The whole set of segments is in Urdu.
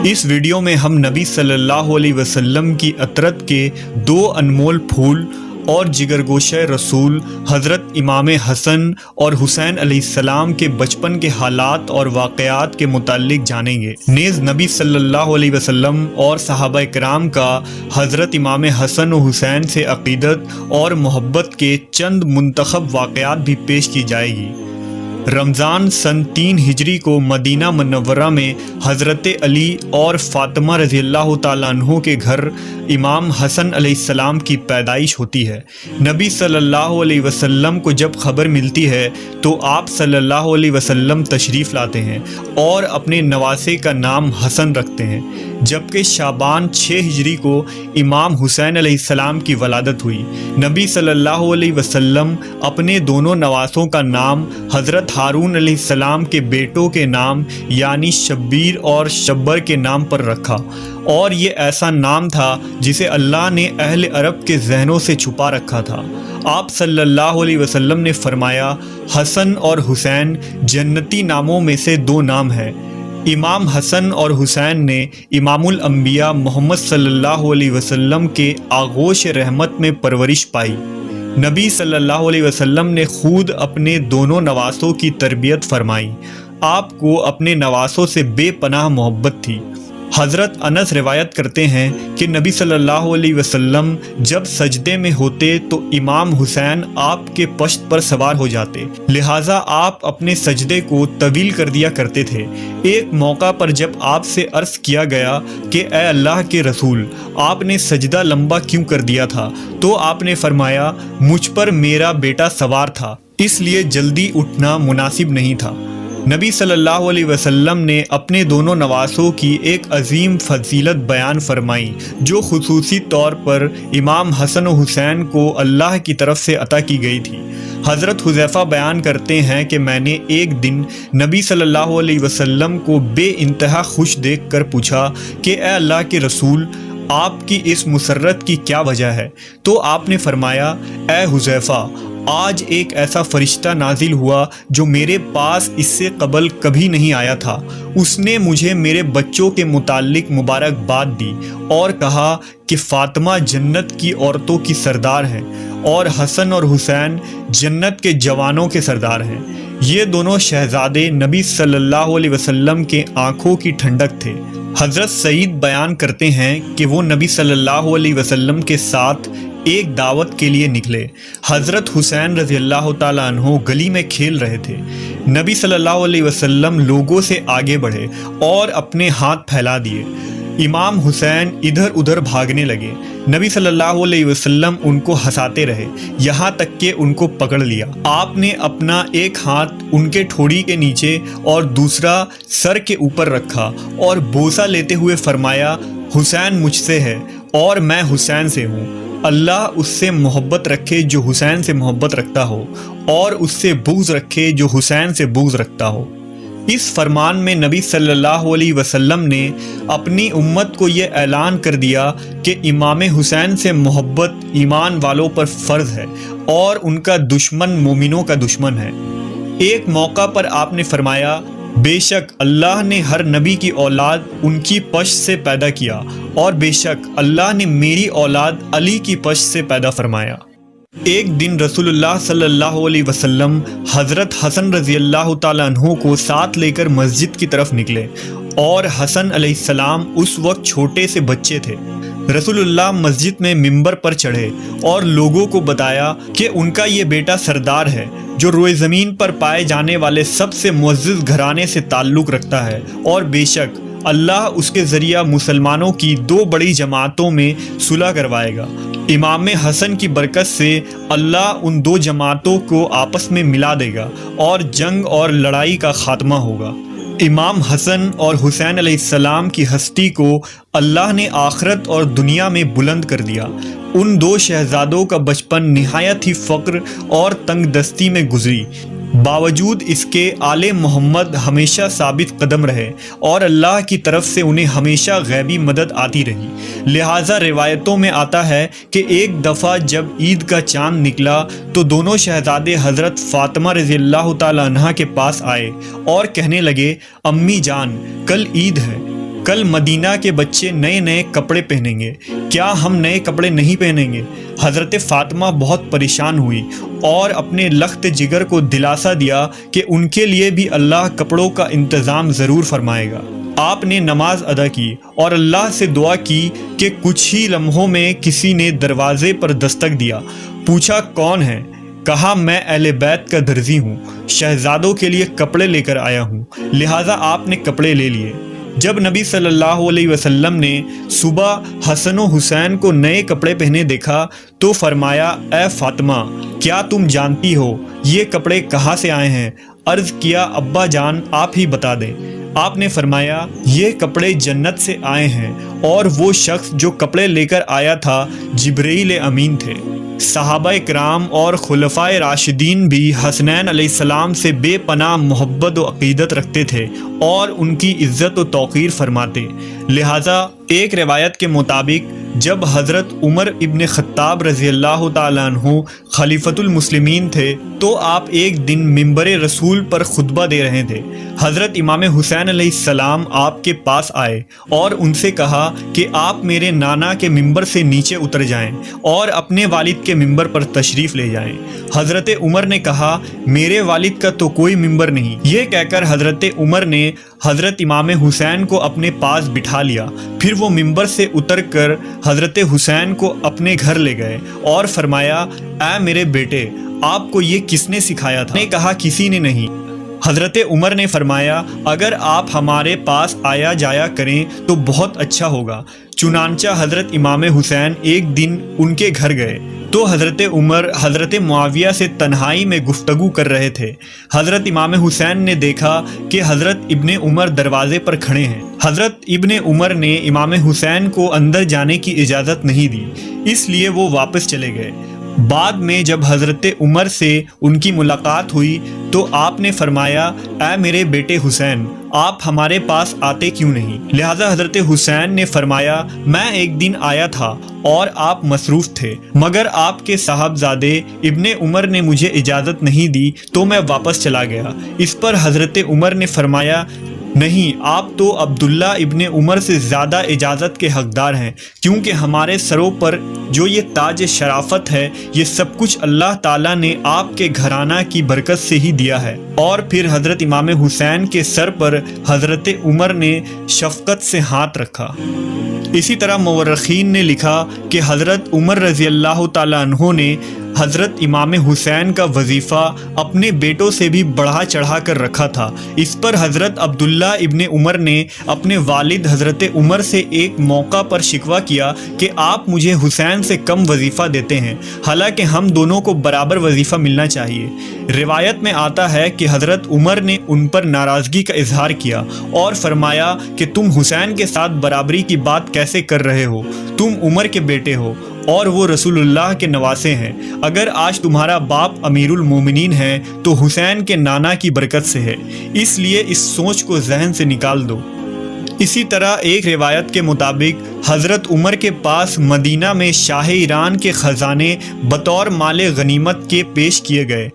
اس ویڈیو میں ہم نبی صلی اللہ علیہ وسلم کی عطرت کے دو انمول پھول اور جگرگوشہ رسول حضرت امام حسن اور حسین علیہ السلام کے بچپن کے حالات اور واقعات کے متعلق جانیں گے۔ نیز نبی صلی اللہ علیہ وسلم اور صحابہ کرام کا حضرت امام حسن و حسین سے عقیدت اور محبت کے چند منتخب واقعات بھی پیش کی جائے گی۔ رمضان سن 3 ہجری کو مدینہ منورہ میں حضرت علی اور فاطمہ رضی اللہ تعالیٰ عنہ کے گھر امام حسن علیہ السلام کی پیدائش ہوتی ہے۔ نبی صلی اللہ علیہ وسلم کو جب خبر ملتی ہے تو آپ صلی اللہ علیہ وسلم تشریف لاتے ہیں اور اپنے نواسے کا نام حسن رکھتے ہیں، جبکہ شعبان 6 ہجری کو امام حسین علیہ السلام کی ولادت ہوئی۔ نبی صلی اللہ علیہ وسلم اپنے دونوں نواسوں کا نام حضرت ہارون علیہ السلام کے بیٹوں کے نام یعنی شبیر اور شبر کے نام پر رکھا، اور یہ ایسا نام تھا جسے اللہ نے اہل عرب کے ذہنوں سے چھپا رکھا تھا۔ آپ صلی اللہ علیہ وسلم نے فرمایا، حسن اور حسین جنتی ناموں میں سے 2 نام ہیں۔ امام حسن اور حسین نے امام الانبیاء محمد صلی اللہ علیہ وسلم کے آغوش رحمت میں پرورش پائی۔ نبی صلی اللہ علیہ وسلم نے خود اپنے دونوں نواسوں کی تربیت فرمائی۔ آپ کو اپنے نواسوں سے بے پناہ محبت تھی۔ حضرت انس روایت کرتے ہیں کہ نبی صلی اللہ علیہ وسلم جب سجدے میں ہوتے تو امام حسین آپ کے پشت پر سوار ہو جاتے، لہٰذا آپ اپنے سجدے کو طویل کر دیا کرتے تھے۔ ایک موقع پر جب آپ سے عرض کیا گیا کہ اے اللہ کے رسول، آپ نے سجدہ لمبا کیوں کر دیا تھا؟ تو آپ نے فرمایا، مجھ پر میرا بیٹا سوار تھا، اس لیے جلدی اٹھنا مناسب نہیں تھا۔ نبی صلی اللہ علیہ وسلم نے اپنے دونوں نواسوں کی ایک عظیم فضیلت بیان فرمائی جو خصوصی طور پر امام حسن و حسین کو اللہ کی طرف سے عطا کی گئی تھی۔ حضرت حذیفہ بیان کرتے ہیں کہ میں نے ایک دن نبی صلی اللہ علیہ وسلم کو بے انتہا خوش دیکھ کر پوچھا کہ اے اللہ کے رسول، آپ کی اس مسرت کی کیا وجہ ہے؟ تو آپ نے فرمایا، اے حذیفہ، آج ایک ایسا فرشتہ نازل ہوا جو میرے پاس اس سے قبل کبھی نہیں آیا تھا۔ اس نے مجھے میرے بچوں کے متعلق مبارکباد دی اور کہا کہ فاطمہ جنت کی عورتوں کی سردار ہیں اور حسن اور حسین جنت کے جوانوں کے سردار ہیں۔ یہ دونوں شہزادے نبی صلی اللہ علیہ وسلم کے آنکھوں کی ٹھنڈک تھے۔ حضرت سعید بیان کرتے ہیں کہ وہ نبی صلی اللہ علیہ وسلم کے ساتھ ایک دعوت کے لیے نکلے۔ حضرت حسین رضی اللہ تعالیٰ عنہ گلی میں کھیل رہے تھے۔ نبی صلی اللہ علیہ وسلم لوگوں سے آگے بڑھے اور اپنے ہاتھ پھیلا دیے۔ امام حسین ادھر ادھر بھاگنے لگے۔ نبی صلی اللہ علیہ وسلم ان کو ہنساتے رہے یہاں تک کہ ان کو پکڑ لیا۔ آپ نے اپنا ایک ہاتھ ان کے ٹھوڑی کے نیچے اور دوسرا سر کے اوپر رکھا اور بوسہ لیتے ہوئے فرمایا، حسین مجھ سے ہے اور میں حسین سے ہوں۔ اللہ اس سے محبت رکھے جو حسین سے محبت رکھتا ہو، اور اس سے بغض رکھے جو حسین سے بغض رکھتا ہو۔ اس فرمان میں نبی صلی اللہ علیہ وسلم نے اپنی امت کو یہ اعلان کر دیا کہ امام حسین سے محبت ایمان والوں پر فرض ہے اور ان کا دشمن مومنوں کا دشمن ہے۔ ایک موقع پر آپ نے فرمایا، بے شک اللہ نے ہر نبی کی اولاد ان کی پشت سے پیدا کیا، اور بے شک اللہ نے میری اولاد علی کی پشت سے پیدا فرمایا۔ ایک دن رسول اللہ صلی اللہ علیہ وسلم حضرت حسن رضی اللہ تعالیٰ عنہ کو ساتھ لے کر مسجد کی طرف نکلے، اور حسن علیہ السلام اس وقت چھوٹے سے بچے تھے۔ رسول اللہ مسجد میں ممبر پر چڑھے اور لوگوں کو بتایا کہ ان کا یہ بیٹا سردار ہے جو روئے زمین پر پائے جانے والے سب سے معزز گھرانے سے تعلق رکھتا ہے، اور بے شک اللہ اس کے ذریعہ مسلمانوں کی 2 بڑی جماعتوں میں صلح کروائے گا۔ امام حسن کی برکت سے اللہ ان 2 جماعتوں کو آپس میں ملا دے گا اور جنگ اور لڑائی کا خاتمہ ہوگا۔ امام حسن اور حسین علیہ السلام کی ہستی کو اللہ نے آخرت اور دنیا میں بلند کر دیا۔ ان 2 شہزادوں کا بچپن نہایت ہی فقر اور تنگ دستی میں گزری، باوجود اس کے آل محمد ہمیشہ ثابت قدم رہے اور اللہ کی طرف سے انہیں ہمیشہ غیبی مدد آتی رہی۔ لہٰذا روایتوں میں آتا ہے کہ ایک دفعہ جب عید کا چاند نکلا تو دونوں شہزادے حضرت فاطمہ رضی اللہ تعالی عنہا کے پاس آئے اور کہنے لگے، امی جان، کل عید ہے، کل مدینہ کے بچے نئے نئے کپڑے پہنیں گے، کیا ہم نئے کپڑے نہیں پہنیں گے؟ حضرت فاطمہ بہت پریشان ہوئی اور اپنے لخت جگر کو دلاسا دیا کہ ان کے لیے بھی اللہ کپڑوں کا انتظام ضرور فرمائے گا۔ آپ نے نماز ادا کی اور اللہ سے دعا کی کہ کچھ ہی لمحوں میں کسی نے دروازے پر دستک دیا۔ پوچھا کون ہے؟ کہا میں اہل بیت کا درزی ہوں، شہزادوں کے لیے کپڑے لے کر آیا ہوں، لہٰذا آپ نے کپڑے لے لیے۔ جب نبی صلی اللہ علیہ وسلم نے صبح حسن و حسین کو نئے کپڑے پہنے دیکھا تو فرمایا اے فاطمہ، کیا تم جانتی ہو یہ کپڑے کہاں سے آئے ہیں؟ عرض کیا ابا جان آپ ہی بتا دیں۔ آپ نے فرمایا یہ کپڑے جنت سے آئے ہیں اور وہ شخص جو کپڑے لے کر آیا تھا جبرائیل امین تھے۔ صحابہ کرام اور خلفائے راشدین بھی حسنین علیہ السلام سے بے پناہ محبت و عقیدت رکھتے تھے اور ان کی عزت و توقیر فرماتے۔ لہٰذا ایک روایت کے مطابق جب حضرت عمر ابن خطاب رضی اللہ تعالیٰ عنہ خلیفۃ المسلمین تھے تو آپ ایک دن ممبر رسول پر خطبہ دے رہے تھے۔ حضرت امام حسین علیہ السلام آپ کے پاس آئے اور ان سے کہا کہ آپ میرے نانا کے ممبر سے نیچے اتر جائیں اور اپنے والد کے ممبر پر تشریف لے جائیں۔ حضرت عمر نے کہا میرے والد کا تو کوئی ممبر نہیں۔ یہ کہہ کر حضرت عمر نے حضرت امام حسین کو اپنے پاس بٹھا لیا، پھر وہ ممبر سے اتر کر حضرت حسین کو اپنے گھر لے گئے اور فرمایا اے میرے بیٹے، آپ کو یہ کس نے سکھایا تھا؟ نے کہا کسی نے نہیں۔ حضرت عمر نے فرمایا اگر آپ ہمارے پاس آیا جایا کریں تو بہت اچھا ہوگا۔ چنانچہ حضرت امام حسین ایک دن ان کے گھر گئے تو حضرت عمر حضرت معاویہ سے تنہائی میں گفتگو کر رہے تھے۔ حضرت امام حسین نے دیکھا کہ حضرت ابن عمر دروازے پر کھڑے ہیں۔ حضرت ابن عمر نے امام حسین کو اندر جانے کی اجازت نہیں دی، اس لیے وہ واپس چلے گئے۔ بعد میں جب حضرت عمر سے ان کی ملاقات ہوئی تو آپ نے فرمایا اے میرے بیٹے حسین، آپ ہمارے پاس آتے کیوں نہیں؟ لہٰذا حضرت حسین نے فرمایا میں ایک دن آیا تھا اور آپ مصروف تھے، مگر آپ کے صاحبزادے ابن عمر نے مجھے اجازت نہیں دی تو میں واپس چلا گیا۔ اس پر حضرت عمر نے فرمایا نہیں، آپ تو عبداللہ ابن عمر سے زیادہ اجازت کے حقدار ہیں، کیونکہ ہمارے سروں پر جو یہ تاج شرافت ہے یہ سب کچھ اللہ تعالیٰ نے آپ کے گھرانہ کی برکت سے ہی دیا ہے۔ اور پھر حضرت امام حسین کے سر پر حضرت عمر نے شفقت سے ہاتھ رکھا۔ اسی طرح مورخین نے لکھا کہ حضرت عمر رضی اللہ تعالیٰ عنہ نے حضرت امام حسین کا وظیفہ اپنے بیٹوں سے بھی بڑھا چڑھا کر رکھا تھا۔ اس پر حضرت عبداللہ ابن عمر نے اپنے والد حضرت عمر سے ایک موقع پر شکوہ کیا کہ آپ مجھے حسین سے کم وظیفہ دیتے ہیں، حالانکہ ہم دونوں کو برابر وظیفہ ملنا چاہیے۔ روایت میں آتا ہے کہ حضرت عمر نے ان پر ناراضگی کا اظہار کیا اور فرمایا کہ تم حسین کے ساتھ برابری کی بات کیسے کر رہے ہو؟ تم عمر کے بیٹے ہو اور وہ رسول اللہ کے نواسے ہیں۔ اگر آج تمہارا باپ امیر المومنین ہے تو حسین کے نانا کی برکت سے ہے، اس لیے اس سوچ کو ذہن سے نکال دو۔ اسی طرح ایک روایت کے مطابق حضرت عمر کے پاس مدینہ میں شاہ ایران کے خزانے بطور مال غنیمت کے پیش کیے گئے۔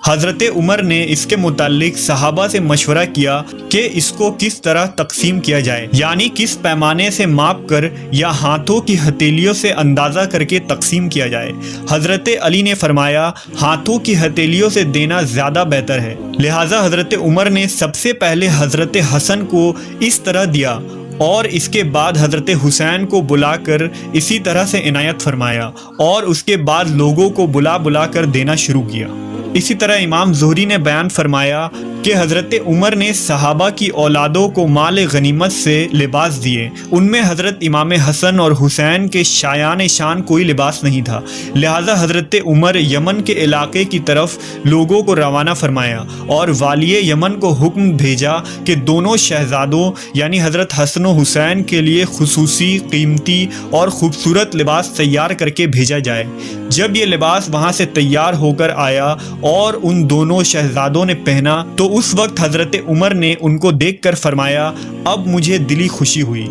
حضرت عمر نے اس کے متعلق صحابہ سے مشورہ کیا کہ اس کو کس طرح تقسیم کیا جائے، یعنی کس پیمانے سے ماپ کر یا ہاتھوں کی ہتھیلیوں سے اندازہ کر کے تقسیم کیا جائے۔ حضرت علی نے فرمایا ہاتھوں کی ہتھیلیوں سے دینا زیادہ بہتر ہے، لہٰذا حضرت عمر نے سب سے پہلے حضرت حسن کو اس طرح دیا اور اس کے بعد حضرت حسین کو بلا کر اسی طرح سے عنایت فرمایا اور اس کے بعد لوگوں کو بلا بلا کر دینا شروع کیا۔ اسی طرح امام زہری نے بیان فرمایا کہ حضرت عمر نے صحابہ کی اولادوں کو مال غنیمت سے لباس دیے، ان میں حضرت امام حسن اور حسین کے شایان شان کوئی لباس نہیں تھا، لہٰذا حضرت عمر یمن کے علاقے کی طرف لوگوں کو روانہ فرمایا اور والی یمن کو حکم بھیجا کہ دونوں شہزادوں یعنی حضرت حسن و حسین کے لیے خصوصی قیمتی اور خوبصورت لباس تیار کر کے بھیجا جائے۔ جب یہ لباس وہاں سے تیار ہو کر آیا اور ان دونوں شہزادوں نے پہنا تو اس وقت حضرت عمر نے ان کو دیکھ کر فرمایا اب مجھے دلی خوشی ہوئی۔